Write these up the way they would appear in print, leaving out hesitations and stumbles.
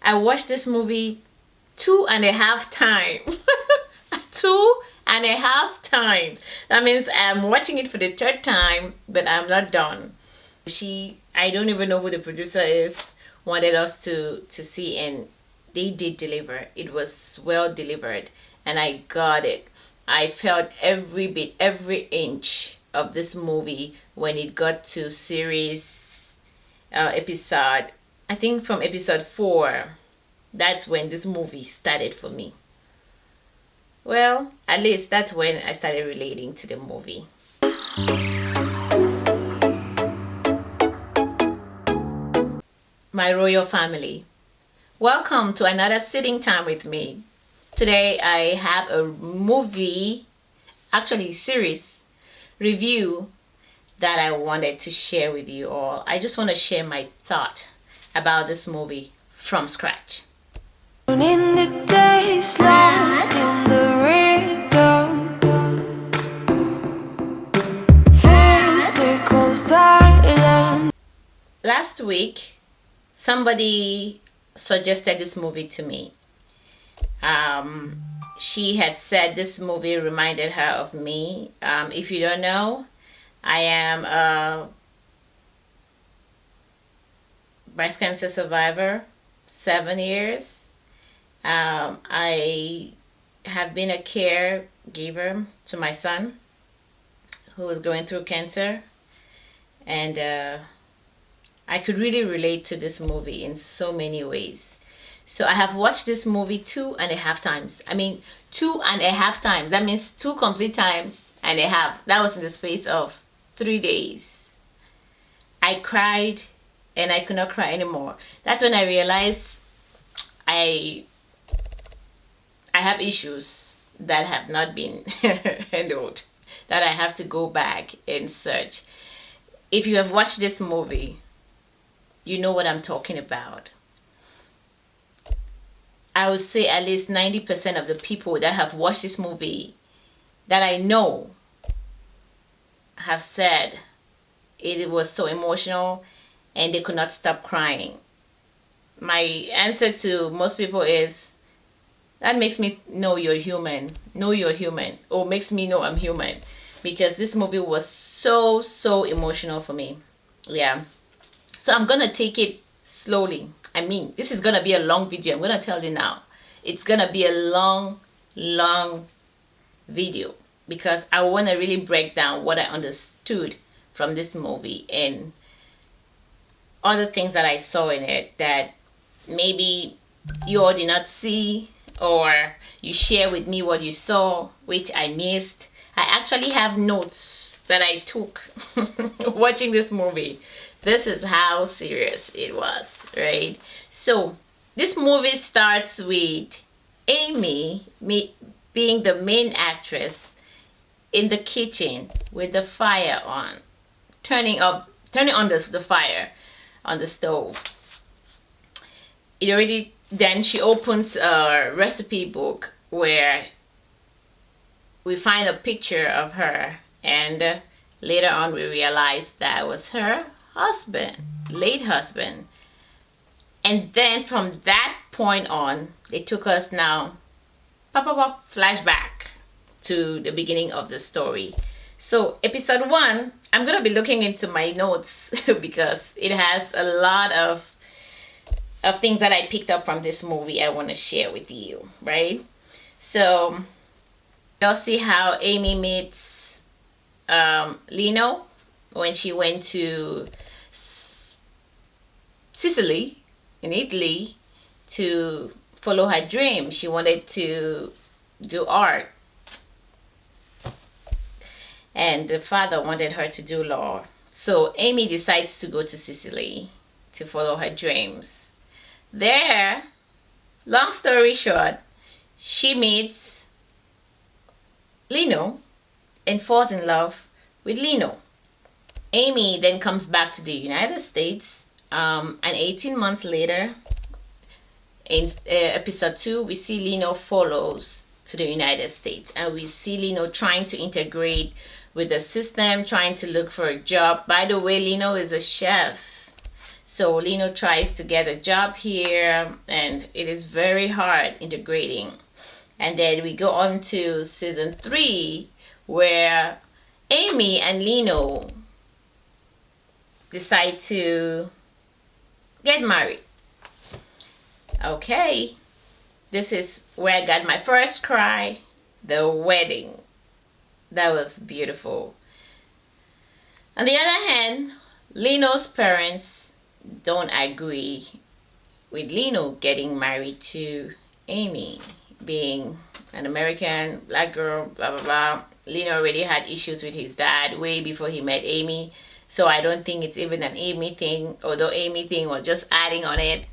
I watched this movie 2.5 times. 2.5 times. That means I'm watching it for the third time, but I'm not done. I don't even know who the producer is, wanted us to see, and they did deliver. It was well delivered, and I got it. I felt every bit, every inch of this movie when it got to series episode, I think from episode 4. That's when this movie started for me. Well, at least that's when I started relating to the movie. My royal family, welcome to another sitting time with me. Today I have a movie, actually series review that I wanted to share with you all. I just want to share my thought about this movie from scratch. In the days lost in the rhythm, physical silence. Last week, somebody suggested this movie to me. She had said this movie reminded her of me. If you don't know, I am a breast cancer survivor, 7 years. I have been a caregiver to my son who was going through cancer, and I could really relate to this movie in so many ways. So I have watched this movie 2.5 times. I mean, 2.5 times. That means 2 complete times and a half. That was in the space of 3 days. I cried and I could not cry anymore. That's when I realized I have issues that have not been handled, that I have to go back and search. If you have watched this movie, you know what I'm talking about. I would say at least 90% of the people that have watched this movie that I know have said it was so emotional and they could not stop crying. My answer to most people is, that makes me know you're human. Know you're human. Or makes me know I'm human. Because this movie was so emotional for me. Yeah. So I'm going to take it slowly. I mean, this is going to be a long video. I'm going to tell you now. It's going to be a long video. Because I want to really break down what I understood from this movie. And other things that I saw in it that maybe you all did not see. Or you share with me what you saw, which I missed. I actually have notes that I took watching this movie. This is how serious it was, right? So this movie starts with Amy being the main actress in the kitchen with the fire on, turning on the fire on the stove. Then she opens a recipe book where we find a picture of her, and later on we realize that was her husband, late husband. And then from that point on, they took us now flashback to the beginning of the story. So episode 1, I'm gonna be looking into my notes because it has a lot of things that I picked up from this movie I want to share with you, right? So you'll see how Amy meets Lino when she went to Sicily in Italy to follow her dream. She wanted to do art, and the father wanted her to do law. So Amy decides to go to Sicily to follow her dreams. There, long story short, she meets Lino and falls in love with Lino. Amy then comes back to the United States, and 18 months later, in episode 2, we see Lino follows to the United States, and we see Lino trying to integrate with the system, trying to look for a job. By the way, Lino is a chef. So Lino tries to get a job here, and it is very hard integrating. And then we go on to season 3, where Amy and Lino decide to get married. Okay, this is where I got my first cry, the wedding. That was beautiful. On the other hand, Lino's parents don't agree with Lino getting married to Amy, being an American black girl, blah blah blah. Lino already had issues with his dad way before he met Amy, so I don't think it's even an Amy thing, although Amy thing was just adding on it.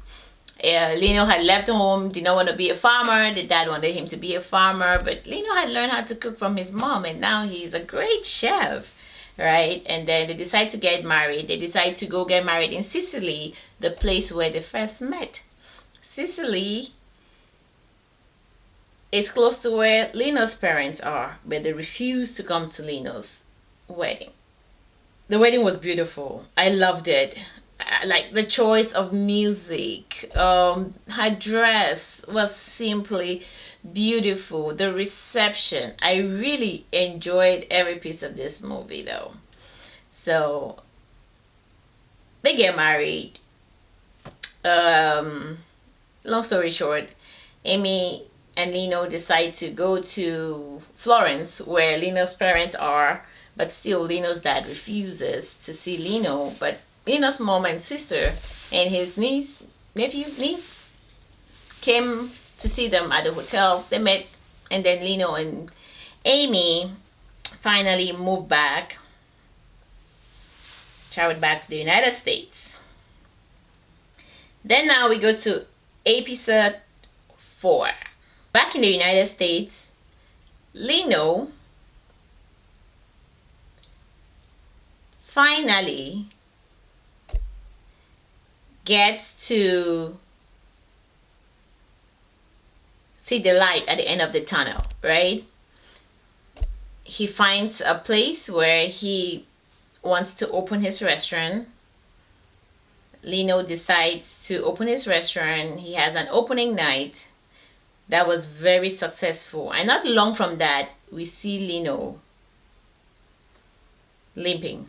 Lino had left home, did not want to be a farmer. The dad wanted him to be a farmer, but Lino had learned how to cook from his mom, and now he's a great chef, right? And then they decide to get married. They decide to go get married in Sicily, the place where they first met. Sicily is close to where Lino's parents are, but they refuse to come to Lino's wedding. The wedding was beautiful. I loved it. Like the choice of music, her dress was simply beautiful. The reception, I really enjoyed every piece of this movie though. So they get married. Long story short, Amy and Lino decide to go to Florence, where Lino's parents are, but still Lino's dad refuses to see Lino. But Lino's mom and sister and his niece came to see them at the hotel. They met, and then Lino and Amy finally moved back, traveled back to the United States. Then now we go to episode 4. Back in the United States, Lino finally gets to see the light at the end of the tunnel, right? He finds a place where he wants to open his restaurant. Lino decides to open his restaurant. He has an opening night that was very successful, and not long from that we see Lino limping.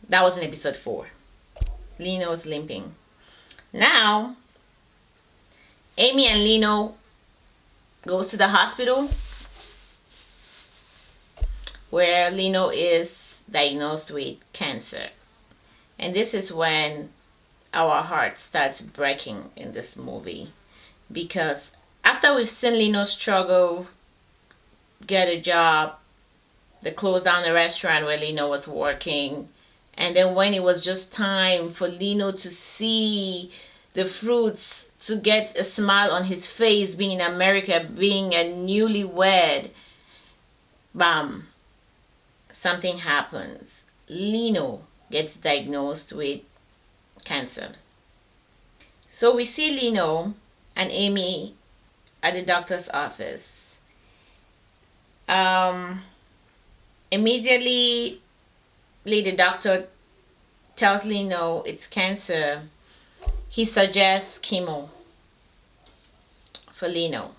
That was in episode 4. Lino's limping. Now Amy and Lino go to the hospital where Lino is diagnosed with cancer. And this is when our heart starts breaking in this movie, because after we've seen Lino struggle, get a job, they closed down the restaurant where Lino was working, and then when it was just time for Lino to see the fruits, to get a smile on his face, being in America, being a newlywed, bam, something happens. Lino gets diagnosed with cancer. So we see Lino and Amy at the doctor's office. Immediately, the doctor tells Lino it's cancer. He suggests chemo for Lino.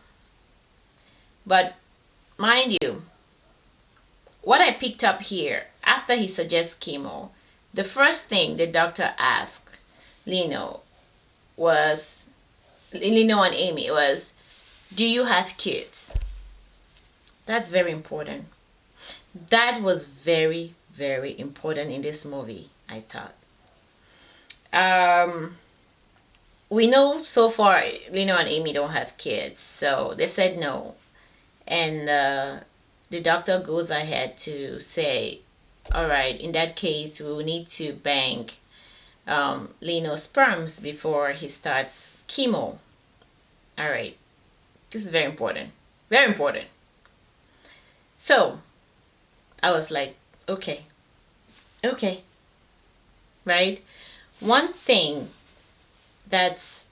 But mind you, what I picked up here, after he suggests chemo, the first thing the doctor asked Lino and Amy was, do you have kids? That's very important. That was very, very important in this movie, I thought. We know so far Lino and Amy don't have kids, so they said no. And the doctor goes ahead to say, all right, in that case, we will need to bank Lino's sperms before he starts chemo. All right, this is very important. Very important. So I was like, okay, right? One thing that's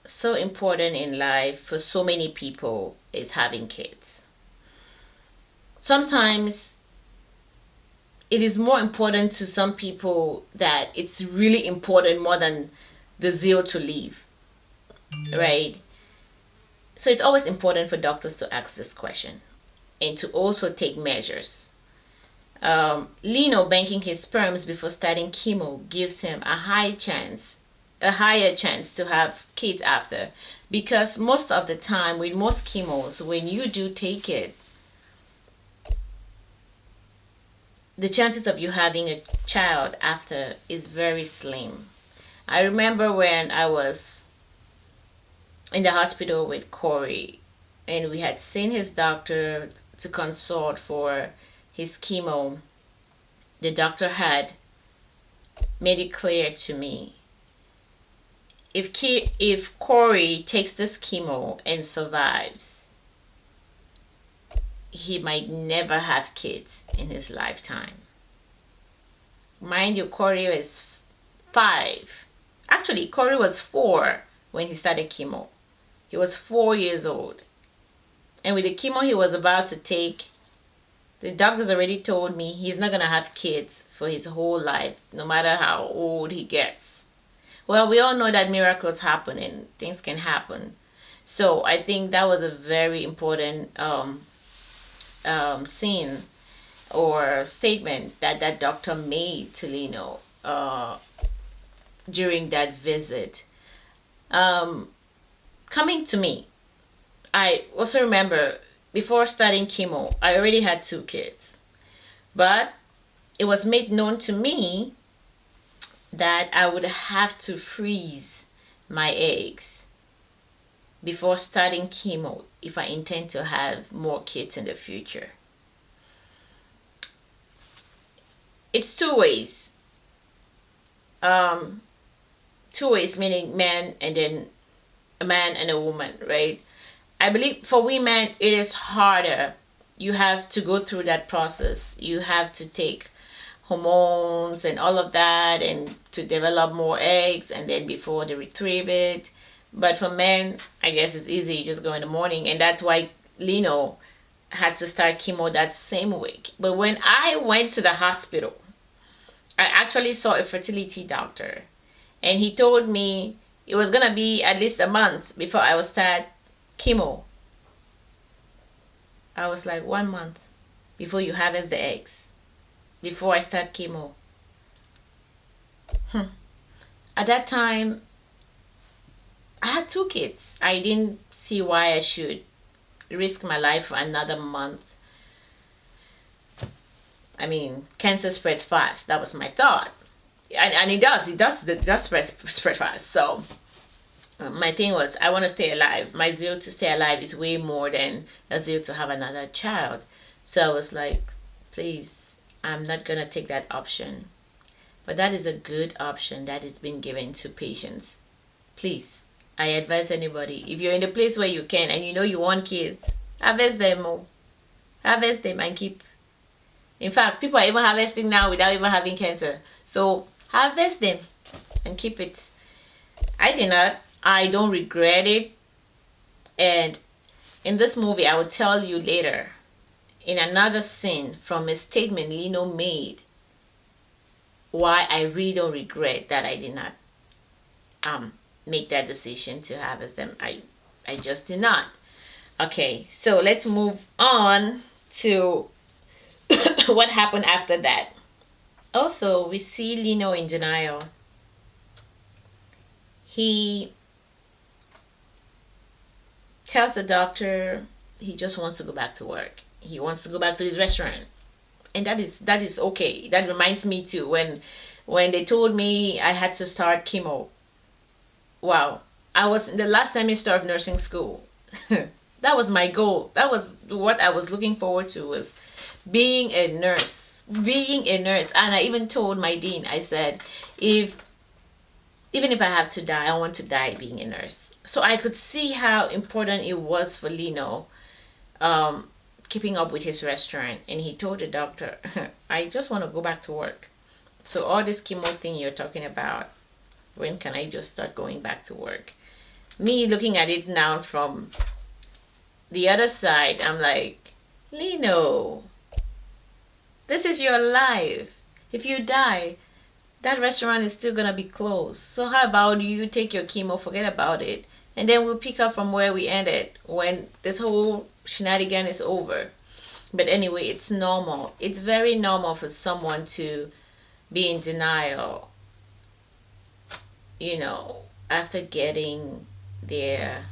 so important in life for so many people is having kids. Sometimes it is more important to some people that it's really important more than the zeal to live, right? So it's always important for doctors to ask this question and to also take measures. Lino banking his sperms before starting chemo gives him a higher chance to have kids after, because most of the time with most chemos, when you do take it, the chances of you having a child after is very slim. I remember when I was in the hospital with Corey and we had seen his doctor to consult for his chemo. The doctor had made it clear to me, if Corey takes this chemo and survives, he might never have kids in his lifetime. Mind you, Corey is 5. Actually, Corey was 4 when he started chemo. He was 4 years old. And with the chemo he was about to take, the doctors already told me he's not going to have kids for his whole life, no matter how old he gets. Well, we all know that miracles happen and things can happen. So I think that was a very important scene or statement that that doctor made to Lino during that visit. Coming to me, I also remember before starting chemo, I already had 2 kids. But it was made known to me that I would have to freeze my eggs before starting chemo if I intend to have more kids in the future. It's 2 ways. 2 ways, meaning man and then a man and a woman, right? I believe for women it is harder. You have to go through that process. You have to take hormones and all of that and to develop more eggs and then before they retrieve it. But for men, I guess it's easy. You just go in the morning, and that's why Lino had to start chemo that same week. But when I went to the hospital, I actually saw a fertility doctor, and he told me it was gonna be at least a month before I would start chemo. I was like, 1 month before you harvest the eggs, before I start chemo. At that time, I had 2 kids. I didn't see why I should risk my life for another month. I mean, cancer spreads fast. That was my thought. And it does spread fast. So my thing was, I want to stay alive. My zeal to stay alive is way more than a zeal to have another child. So I was like, please, I'm not going to take that option. But that is a good option that is being given to patients. Please, I advise anybody, if you're in a place where you can and you know you want kids, harvest them more. Harvest them and keep. In fact, people are even harvesting now without even having cancer. So harvest them and keep it. I did not. I don't regret it. And in this movie, I will tell you later, in another scene from a statement Lino made, why I really don't regret that I did not make that decision to harvest them. I just did not. Okay, so let's move on to what happened after that. Also, we see Lino in denial. He tells the doctor he just wants to go back to work. He wants to go back to his restaurant. And that is okay. That reminds me too, when they told me I had to start chemo. Wow. I was in the last semester of nursing school. That was my goal. That was what I was looking forward to, was being a nurse. Being a nurse. And I even told my dean, I said, even if I have to die, I want to die being a nurse. So I could see how important it was for Lino keeping up with his restaurant. And he told the doctor, I just want to go back to work. So all this chemo thing you're talking about, when can I just start going back to work? Me looking at it now from the other side, I'm like, Lino, This is your life. If you die, that restaurant is still gonna be closed. So how about you take your chemo, forget about it, and then we'll pick up from where we ended when this whole shenanigan is over. But anyway, it's normal. It's very normal for someone to be in denial, after getting their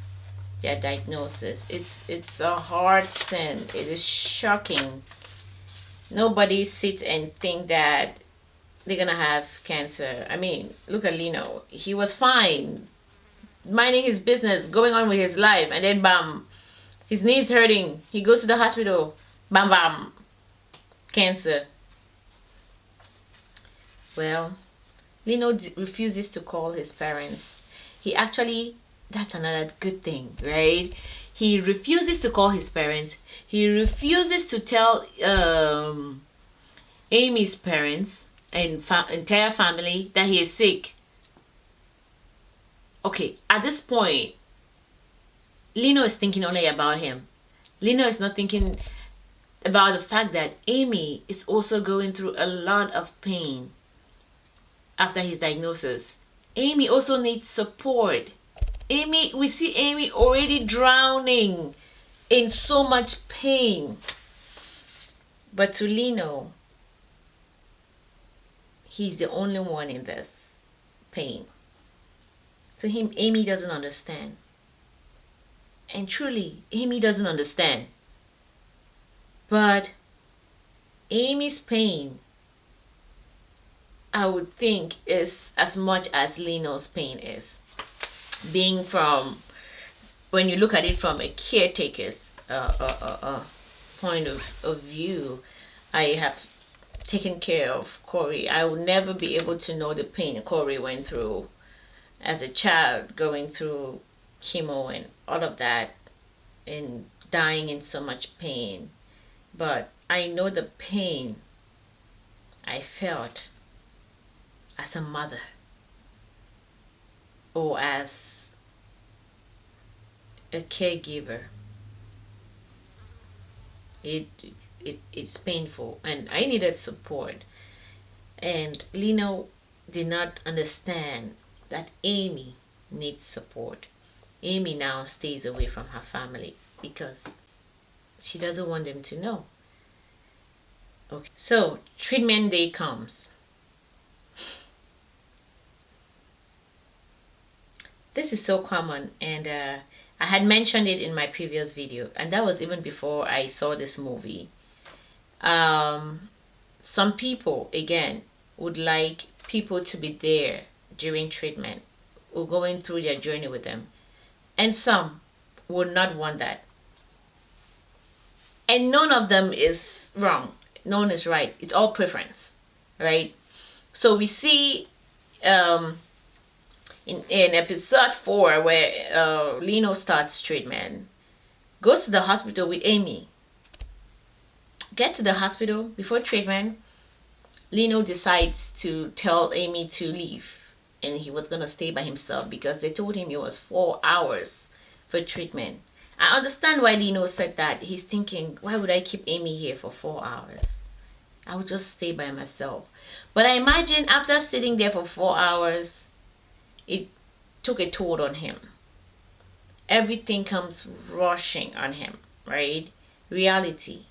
diagnosis. It's a hard sin. It is shocking. Nobody sits and think that they're gonna have cancer. I mean, look at Lino. He was fine, minding his business, going on with his life, and then bam, his knee's hurting. He goes to the hospital. Bam bam, cancer. Well, Lino refuses to call his parents. He actually, that's another good thing, right? He refuses to call his parents. He refuses to tell Amy's parents and entire family that he is sick. Okay, at this point, Lino is thinking only about him. Lino is not thinking about the fact that Amy is also going through a lot of pain after his diagnosis. Amy also needs support. We see Amy already drowning in so much pain. But to Lino, he's the only one in this pain. To him, Amy doesn't understand. And truly, Amy doesn't understand. But Amy's pain, I would think, is as much as Lino's pain is. Being from, when you look at it from a caretaker's point of view, I have taken care of Corey. I will never be able to know the pain Corey went through as a child, going through chemo and all of that and dying in so much pain. But I know the pain I felt as a mother or as a caregiver. It's painful, and I needed support. And Lino did not understand that Amy needs support. Amy now stays away from her family because she doesn't want them to know. Okay, so treatment day comes. This is so common, and I had mentioned it in my previous video, and that was even before I saw this movie. Some people, again, would like people to be there during treatment or going through their journey with them, and some would not want that. And none of them is wrong, none is right. It's all preference, right? So we see in episode 4 where Lino starts treatment, goes to the hospital with Amy. Get to the hospital before treatment, Lino decides to tell Amy to leave, and he was gonna stay by himself because they told him it was 4 hours for treatment. I understand why Lino said that. He's thinking, why would I keep Amy here for 4 hours? I would just stay by myself. But I imagine after sitting there for 4 hours, it took a toll on him. Everything comes rushing on him, right? Reality,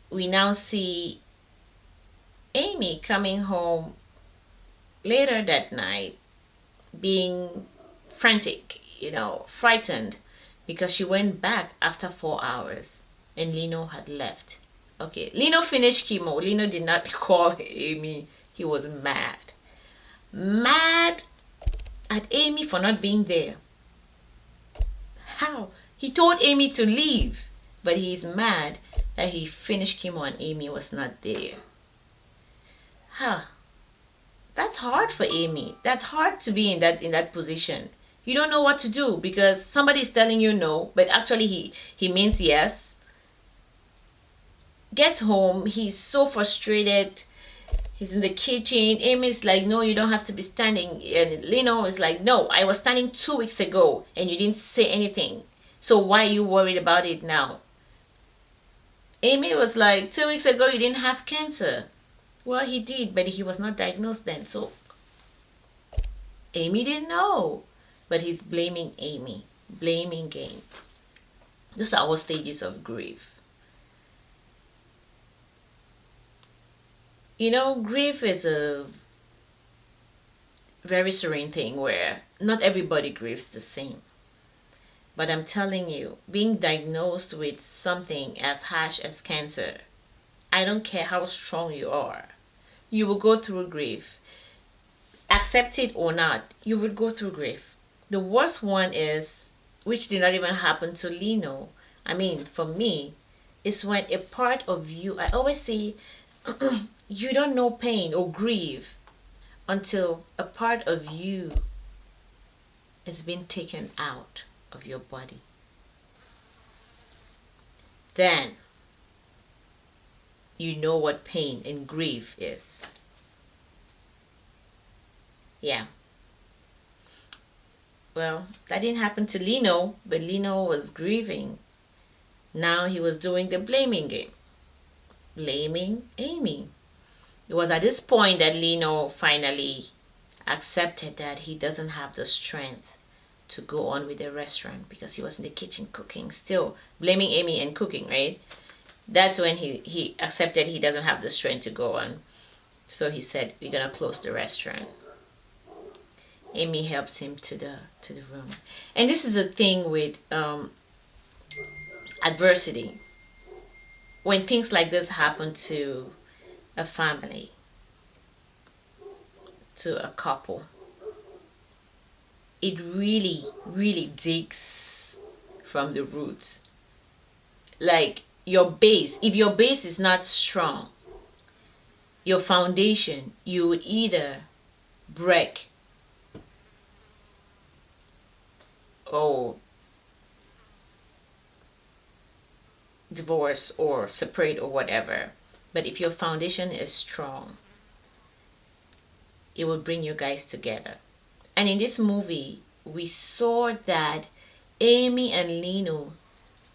We now see Amy coming home later that night, being frantic, frightened, because she went back after 4 hours and Lino had left. Okay, Lino finished chemo. Lino did not call Amy. He was mad. Mad at Amy for not being there. How? He told Amy to leave, but he's mad that he finished chemo and Amy was not there. That's hard for Amy. That's hard to be in that position. You don't know what to do because somebody's telling you no, but actually he means yes. Gets home, he's so frustrated. He's in the kitchen. Amy's like, no, you don't have to be standing. And Lino is like, no, I was standing 2 weeks ago and you didn't say anything. So why are you worried about it now? Amy was like, 2 weeks ago you didn't have cancer. Well, he did, but he was not diagnosed then. So Amy didn't know. But he's blaming Amy. Blaming game. Those are our stages of grief. You know, grief is a very serene thing where not everybody grieves the same. But I'm telling you, being diagnosed with something as harsh as cancer, I don't care how strong you are, you will go through grief. Accept it or not, you would go through grief. The worst one is, which did not even happen to Lino. I mean, for me, is when a part of you, I always say, you don't know pain or grief until a part of you is being taken out of your body. Then you know what pain and grief is. Yeah. Well, that didn't happen to Lino, but Lino was grieving. Now he was doing the blaming game. Blaming Amy. It was at this point that Lino finally accepted that he doesn't have the strength to go on with the restaurant because he was in the kitchen cooking, still blaming Amy and cooking, right? That's when he accepted he doesn't have the strength to go on. So he said, we're gonna close the restaurant. Amy helps him to the room. And this is a thing with adversity. When things like this happen to a family, to a couple, it really, really digs from the roots. Like your base, if your base is not strong, your foundation, you would either break or divorce or separate or whatever. But if your foundation is strong, it will bring you guys together. And in this movie, we saw that Amy and Lino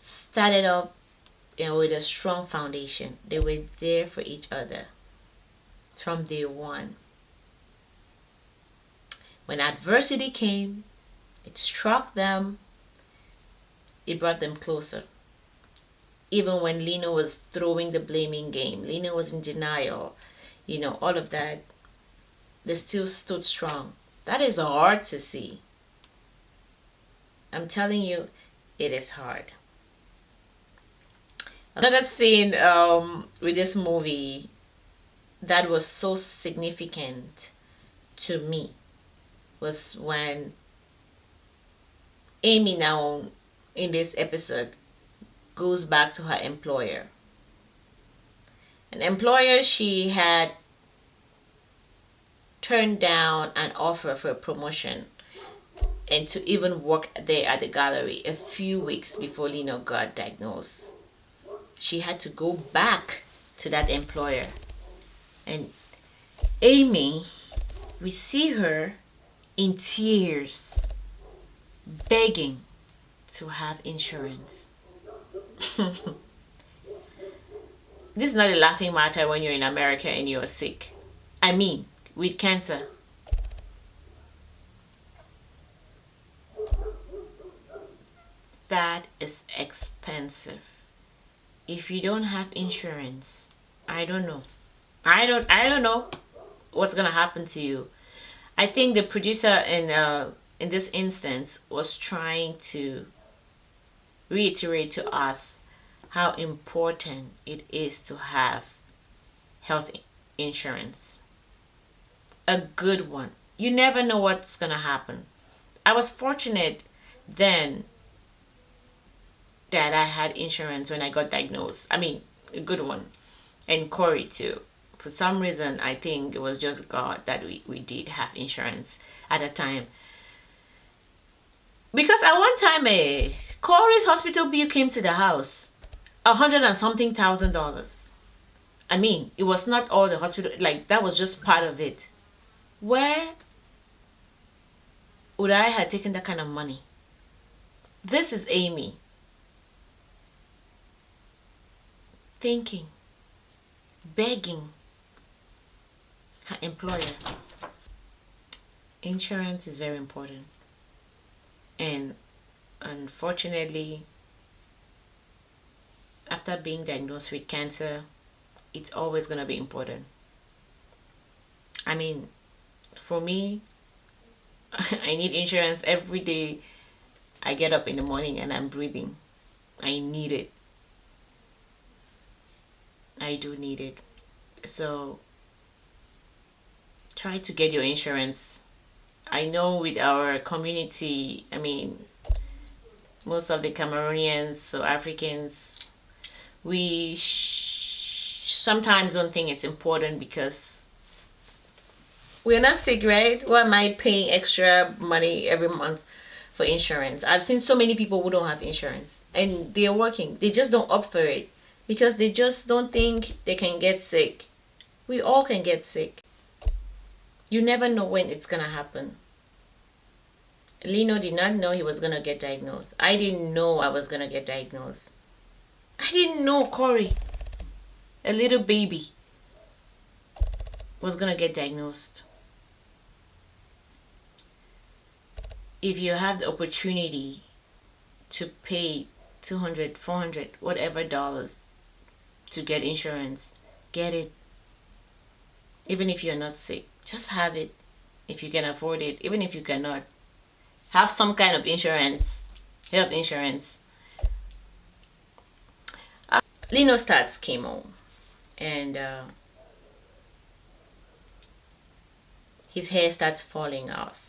started up, with a strong foundation. They were there for each other from day one. When adversity came, it struck them, it brought them closer. Even when Lino was throwing the blaming game, Lino was in denial, all of that, they still stood strong. That is hard to see. I'm telling you, it is hard. Another scene with this movie that was so significant to me was when Amy, now in this episode, goes back to her employer. An employer she had turned down an offer for a promotion and to even work there at the gallery a few weeks before Lino got diagnosed. She had to go back to that employer. And Amy, we see her in tears, begging to have insurance. This is not a laughing matter when you're in America and you're sick. I mean, with cancer. That is expensive. If you don't have insurance, I don't know. I don't know what's gonna happen to you. I think the producer in this instance was trying to reiterate to us how important it is to have health insurance. A good one. You never know what's gonna happen. I was fortunate then that I had insurance when I got diagnosed. I mean, a good one. And Corey too. For some reason, I think it was just God that we did have insurance at a time. Because at one time, Corey's hospital bill came to the house. $100 and something thousand. I mean, it was not all the hospital, like that was just part of it. Where would I have taken that kind of money? This is Amy. thinking, begging her employer. Insurance is very important. And unfortunately, after being diagnosed with cancer, it's always going to be important. I mean, for me, I need insurance every day I get up in the morning and I'm breathing. I need it. I do need it. So try to get your insurance. I know with our community, I mean, most of the Cameroonians, so Africans, we sometimes don't think it's important because we're not sick, right? Why am I paying extra money every month for insurance? I've seen so many people who don't have insurance and they're working. They just don't opt for it because they just don't think they can get sick. We all can get sick. You never know when it's gonna happen. Lino did not know he was gonna get diagnosed. I didn't know I was gonna get diagnosed. I didn't know Corey, a little baby, was gonna get diagnosed. If you have the opportunity to pay 200, 400, whatever dollars to get insurance, get it. Even if you're not sick, just have it. If you can afford it, even if you cannot, have some kind of insurance, health insurance. Lino starts chemo, and his hair starts falling off.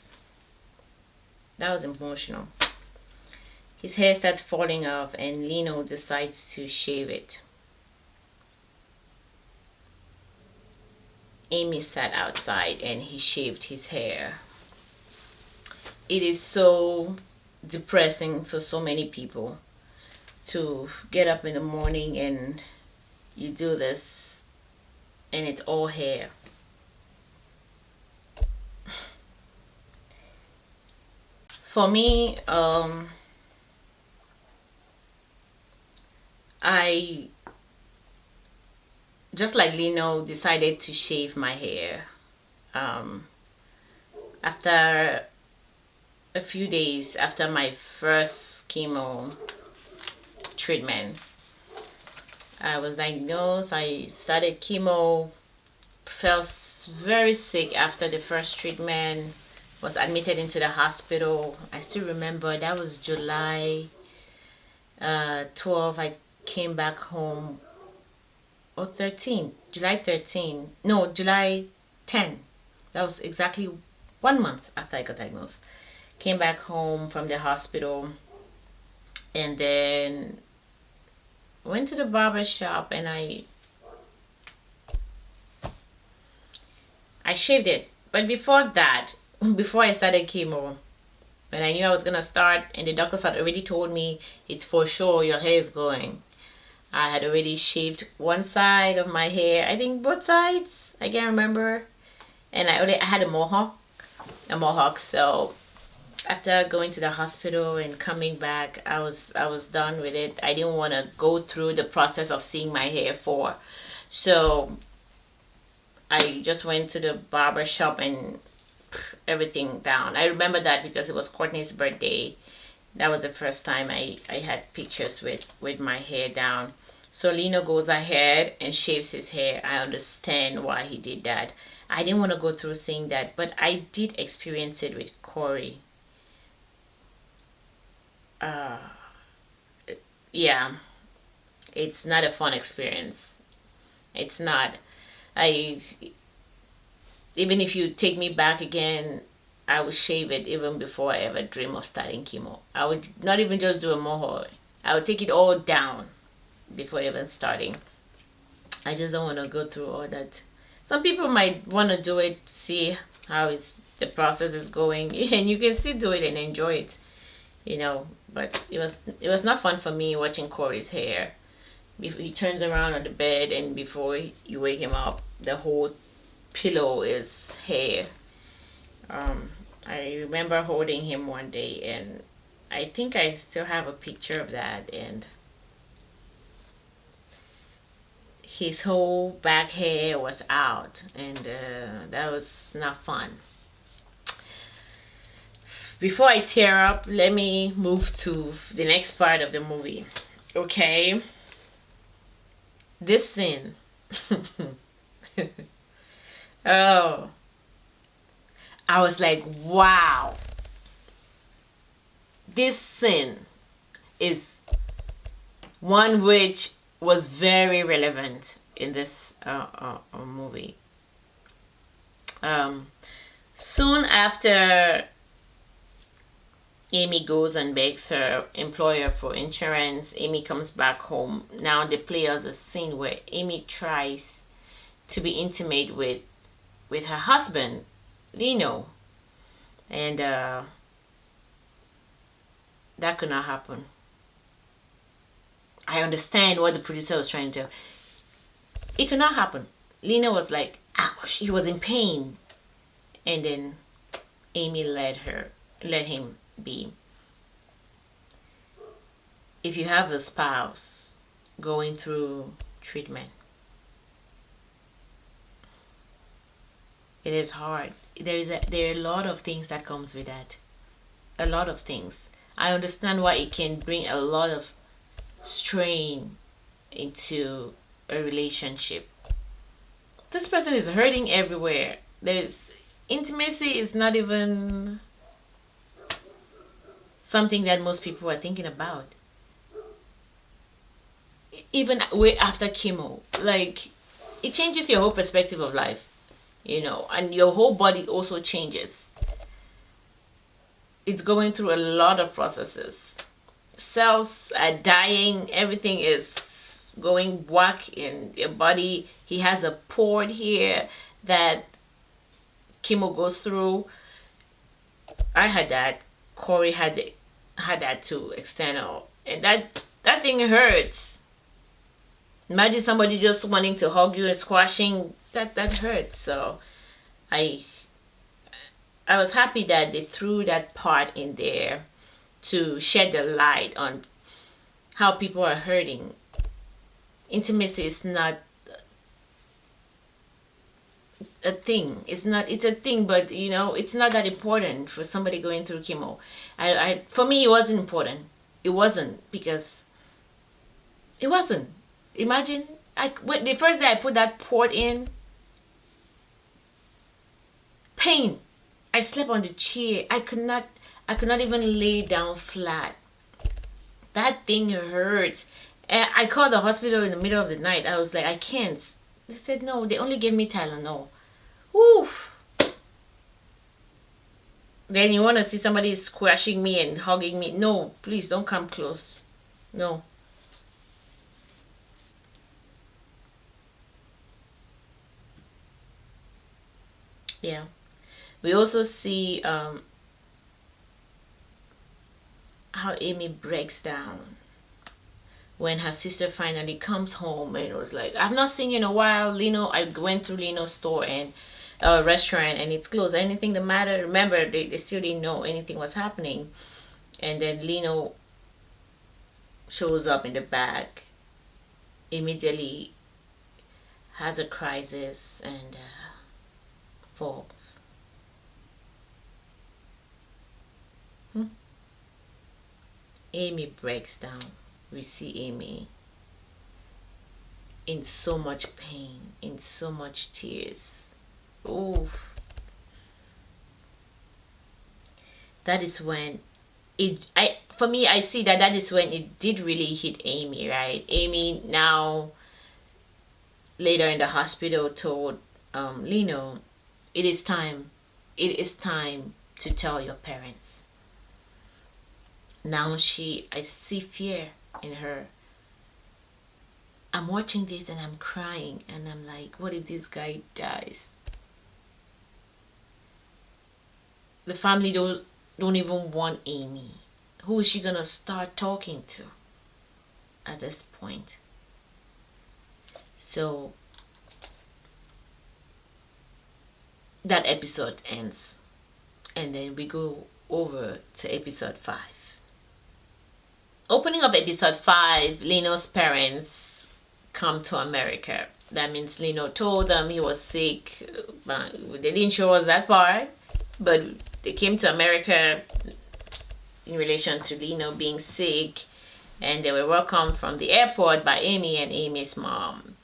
That was emotional. His hair starts falling off, and Lino decides to shave it. Amy sat outside and he shaved his hair. It is so depressing for so many people to get up in the morning and you do this and it's all hair. For me, I, just like Lino, decided to shave my hair. After a few days after my first chemo treatment, I was diagnosed. I started chemo, felt very sick after the first treatment, was admitted into the hospital. I still remember that was July 12. I came back home, or 13, July 13. No, July 10. That was exactly 1 month after I got diagnosed. Came back home from the hospital and then went to the barber shop and I shaved it. But before that, before I started chemo, when I knew I was gonna start and the doctors had already told me it's for sure your hair is going, I had already shaved one side of my hair, I think both sides, I can't remember, and I had a mohawk. So after going to the hospital and coming back, I was done with it. I didn't want to go through the process of seeing my hair for, so I just went to the barber shop and everything down. I remember that because it was Courtney's birthday. That was the first time I had pictures with my hair down. So Lino goes ahead and shaves his hair. I understand why he did that. I didn't want to go through seeing that, but I did experience it with Corey. Yeah, it's not a fun experience. It's not. I Even if you take me back again, I would shave it even before I ever dream of starting chemo. I would not even just do a mohawk. I would take it all down before even starting. I just don't want to go through all that. Some people might want to do it, see how the process is going, and you can still do it and enjoy it, But it was not fun for me watching Corey's hair. He turns around on the bed, and before you wake him up, the whole pillow is hair. I remember holding him one day, and I think I still have a picture of that, and his whole back hair was out, and that was not fun. Before I tear up, let me move to the next part of the movie. Okay, this scene. Oh, I was like, wow, this scene is one which was very relevant in this movie. Soon after Amy goes and begs her employer for insurance, Amy comes back home. Now they play us a scene where Amy tries to be intimate with her husband, Lino, and that could not happen. I understand what the producer was trying to do. It could not happen. Lino was like, ouch, he was in pain. And then Amy let him be. If you have a spouse going through treatment, it is hard. There are a lot of things that comes with that. A lot of things. I understand why it can bring a lot of strain into a relationship. This person is hurting everywhere. There's intimacy is not even something that most people are thinking about. Even way after chemo, like, it changes your whole perspective of life, and your whole body also changes. It's going through a lot of processes. Cells are dying, everything is going whack in your body. He has a port here that chemo goes through. I had that. Corey had that too, external, and that thing hurts. Imagine somebody just wanting to hug you and squashing that hurts. So I was happy that they threw that part in there to shed the light on how people are hurting. Intimacy is not a thing. It's a thing, but it's not that important for somebody going through chemo. For me, it wasn't important. It wasn't, because it wasn't. Imagine, the first day I put that port in, pain. I slept on the chair. I could not even lay down flat. That thing hurt. And I called the hospital in the middle of the night. I was like, I can't. They said no. They only gave me Tylenol. Oof. Then you want to see somebody squashing me and hugging me? No, please don't come close. No. Yeah. We also see how Amy breaks down when her sister finally comes home and was like, I've not seen you in a while. Lino, I went through Lino's store and restaurant and it's closed. Anything the matter? Remember, they still didn't know anything was happening. And then Lino shows up in the back, immediately has a crisis and falls. Amy breaks down. We see Amy in so much pain, in so much tears. Oh, that is when I see that is when it did really hit Amy, right? Amy now later in the hospital told Lino, it is time to tell your parents. Now I see fear in her. I'm watching this and I'm crying and I'm like, what if this guy dies? The family don't even want Amy. Who is she gonna start talking to at this point? So that episode ends and then we go over to episode 5. Opening of episode 5, Lino's parents come to America. That means Lino told them he was sick. They didn't show us that part, but they came to America in relation to Lino being sick, and they were welcomed from the airport by Amy and Amy's mom.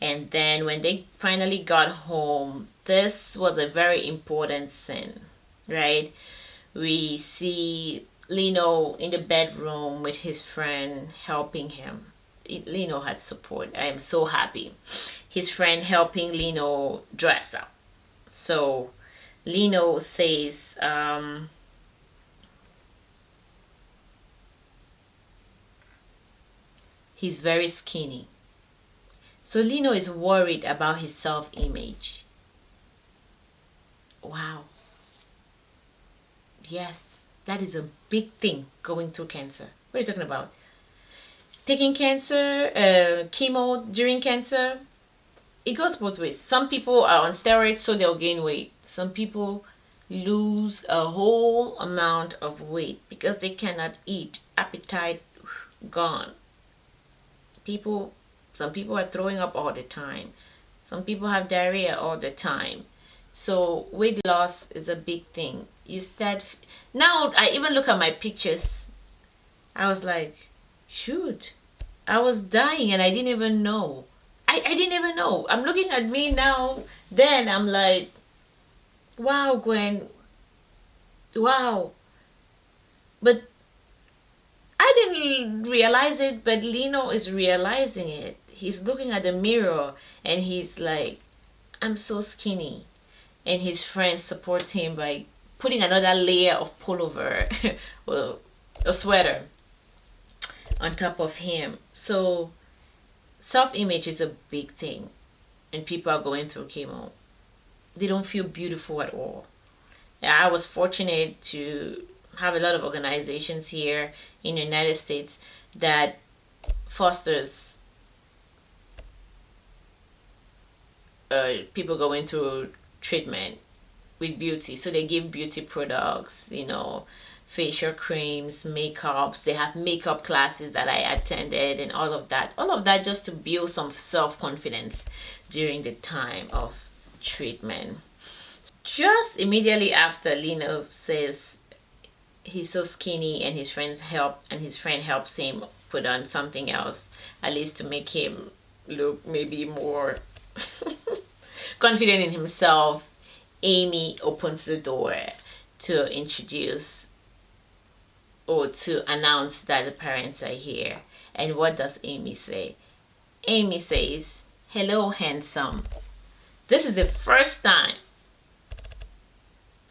And then when they finally got home, this was a very important scene, right? We see Lino in the bedroom with his friend helping him. Lino had support. I am so happy. His friend helping Lino dress up. So Lino says, he's very skinny. So Lino is worried about his self-image. Wow. Yes, that is a big thing going through cancer. What are you talking about? Taking cancer, chemo during cancer, it goes both ways. Some people are on steroids, so they'll gain weight. Some people lose a whole amount of weight because they cannot eat. Appetite gone. Some people are throwing up all the time. Some people have diarrhea all the time. So weight loss is a big thing. Now I even look at my pictures. I was like, shoot, I was dying and I didn't even know. I didn't even know. I'm looking at me now. Then I'm like, wow, Gwen. Wow. But I didn't realize it, but Lino is realizing it. He's looking at the mirror and he's like, I'm so skinny. And his friend supports him by putting another layer of pullover, well, a sweater on top of him. So self-image is a big thing, and people are going through chemo. They don't feel beautiful at all. I was fortunate to have a lot of organizations here in the United States that fosters people going through treatment with beauty. So they give beauty products, facial creams, makeups. They have makeup classes that I attended and all of that just to build some self-confidence during the time of treatment. Just immediately after Lino says he's so skinny and his friend helps him put on something else, at least to make him look maybe more confident in himself, Amy opens the door to introduce or to announce that the parents are here. And what does Amy say? Amy says, hello, handsome. This is the first time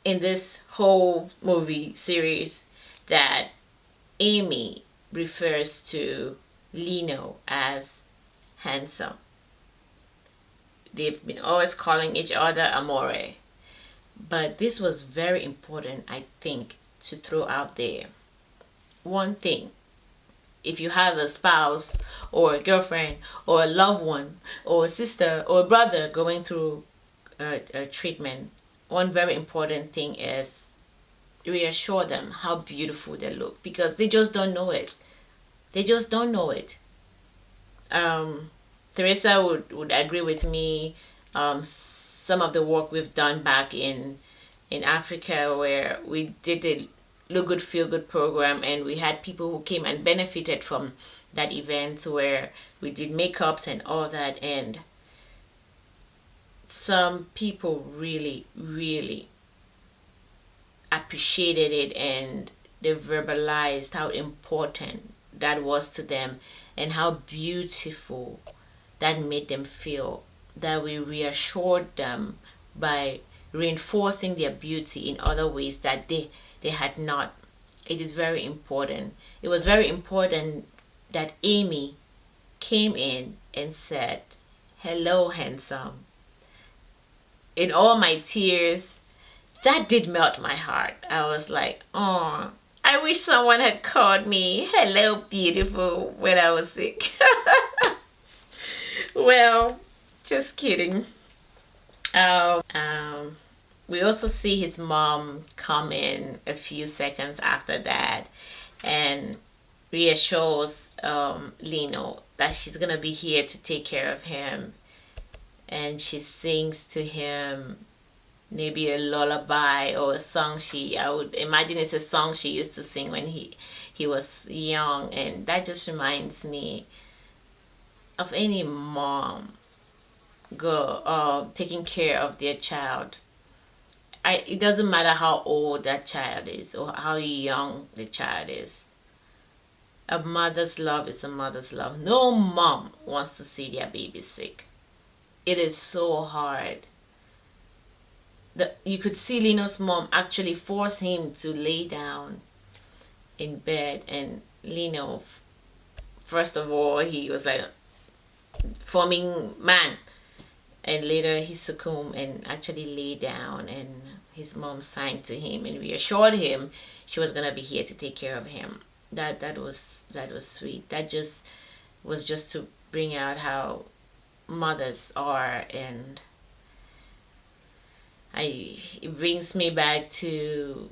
in this whole movie series that Amy refers to Lino as handsome. They've been always calling each other amore. But this was very important, I think, to throw out there. One thing, if you have a spouse or a girlfriend or a loved one or a sister or a brother going through a treatment, one very important thing is reassure them how beautiful they look, because they just don't know it. They just don't know it. Teresa would agree with me. Some of the work we've done back in Africa, where we did the Look Good Feel Good program, and we had people who came and benefited from that event, where we did makeups and all that, and some people really, really appreciated it, and they verbalized how important that was to them and how beautiful that made them feel, that we reassured them by reinforcing their beauty in other ways that they had not. It is very important. It was very important that Amy came in and said, hello, handsome. In all my tears, that did melt my heart. I was like, oh, I wish someone had called me hello, beautiful, when I was sick. Well, just kidding. We also see his mom come in a few seconds after that and reassures Lino that she's gonna be here to take care of him, and she sings to him maybe a lullaby or a song. I would imagine it's a song she used to sing when he was young, and that just reminds me of any mom girl taking care of their child. It doesn't matter how old that child is or how young the child is. A mother's love is a mother's love. No mom wants to see their baby sick. It is so hard. You could see Lino's mom actually force him to lay down in bed, and Lino, first of all, he was like forming man, and later he succumbed and actually lay down, and his mom sang to him and reassured him she was gonna be here to take care of him. That was sweet. That just was just to bring out how mothers are. And it brings me back to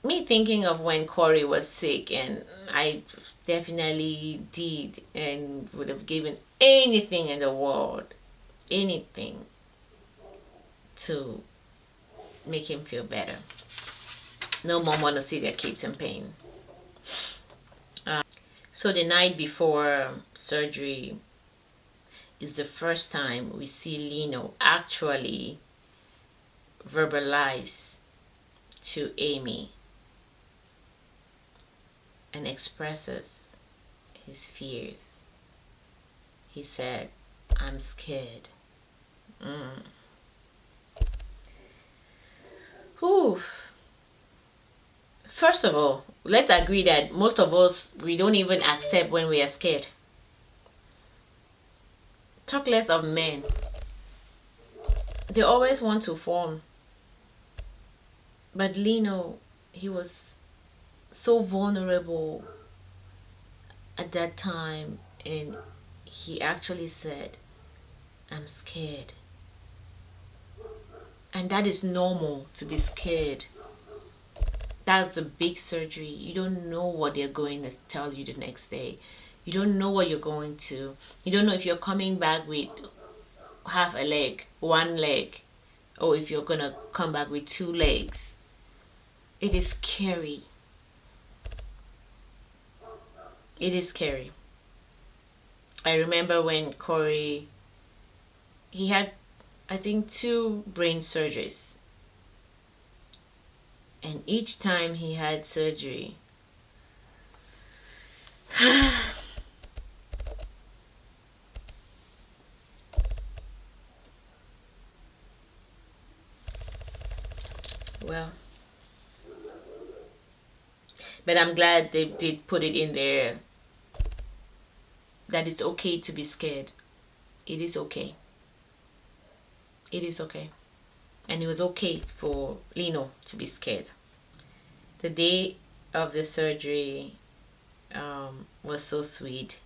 me thinking of when Corey was sick, and I definitely did and would have given anything in the world, anything, to make him feel better. No mom want to see their kids in pain. So the night before surgery is the first time we see Lino actually verbalize to Amy and expresses his fears. He said, "I'm scared." Whew. First of all, let's agree that most of us, we don't even accept when we are scared. Talk less of men. They always want to form. But Lino, he was so vulnerable at that time, and he actually said, "I'm scared." And that is normal, to be scared. That's the big surgery. You don't know what they're going to tell you the next day. You don't know what you're going to. You don't know if you're coming back with half a leg, one leg, or if you're going to come back with two legs. It is scary. It is scary. I remember when Corey, he had, I think, 2 brain surgeries. And each time he had surgery, well, but I'm glad they did put it in there that it's okay to be scared. It is okay. It is okay. And it was okay for Lino to be scared. The day of the surgery was so sweet.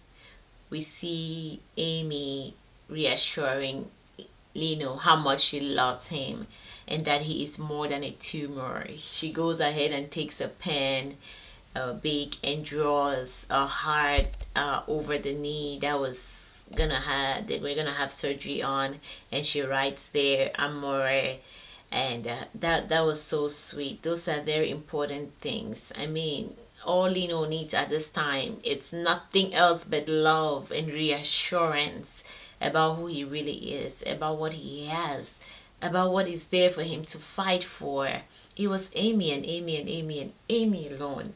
We see Amy reassuring Lino how much she loves him and that he is more than a tumor. She goes ahead and takes a pen, big, and draws a heart over the knee that we're gonna have surgery on, and she writes there, "Amore," and that was so sweet. Those are very important things. I mean, all Lino needs at this time, it's nothing else but love and reassurance about who he really is, about what he has, about what is there for him to fight for. It was Amy and Amy and Amy and Amy alone.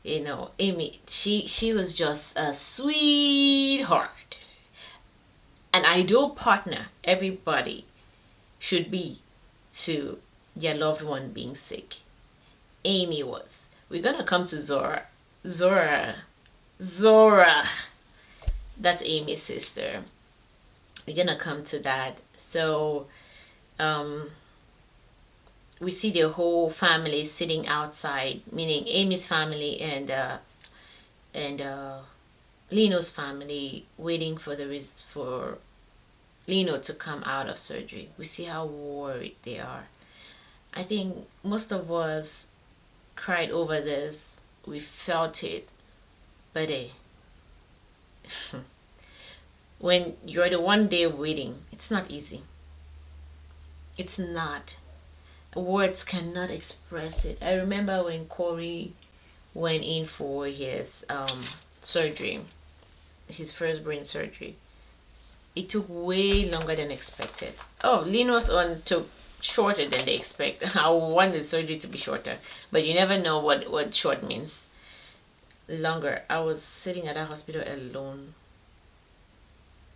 You know, Amy, she was just a sweetheart. An ideal partner everybody should be to their loved one being sick. Amy was. We're gonna come to Zora. Zora. That's Amy's sister. We're gonna come to that. So we see the whole family sitting outside, meaning Amy's family and Lino's family, waiting for for Lino to come out of surgery. We see how worried they are. I think most of us cried over this. We felt it, but when you're the one day waiting, it's not easy. It's not. Words cannot express it. I remember when Corey went in for his surgery, his first brain surgery. It took way longer than expected. Oh, Lino's one took shorter than they expect. I wanted surgery to be shorter, but you never know what short means. Longer. I was sitting at that hospital alone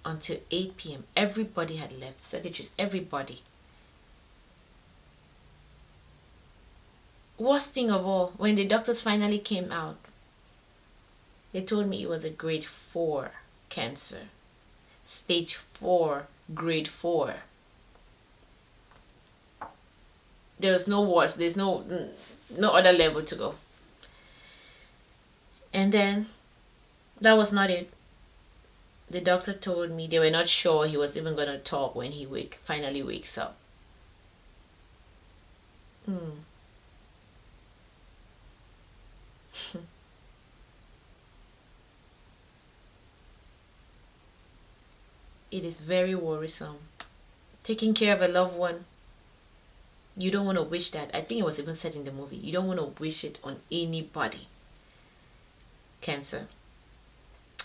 until 8 p.m. Everybody had left. Secretaries, everybody. Worst thing of all, when the doctors finally came out, they told me it was a grade 4 cancer. Stage 4, grade 4. There was no worse. There's no other level to go. And then that was not it. The doctor told me they were not sure he was even going to talk when he finally wakes up. It is very worrisome. Taking care of a loved one, you don't want to wish that. I think it was even said in the movie. You don't want to wish it on anybody. Cancer.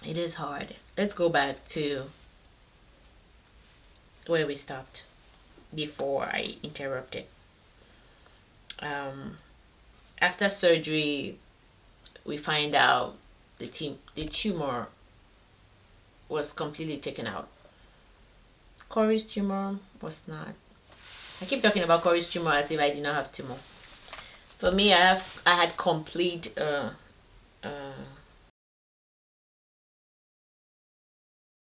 It is hard. Let's go back to where we stopped before I interrupted. After surgery, we find out the tumor was completely taken out. Corey's tumor was not. I keep talking about Corey's tumor as if I did not have tumor. For me, I had complete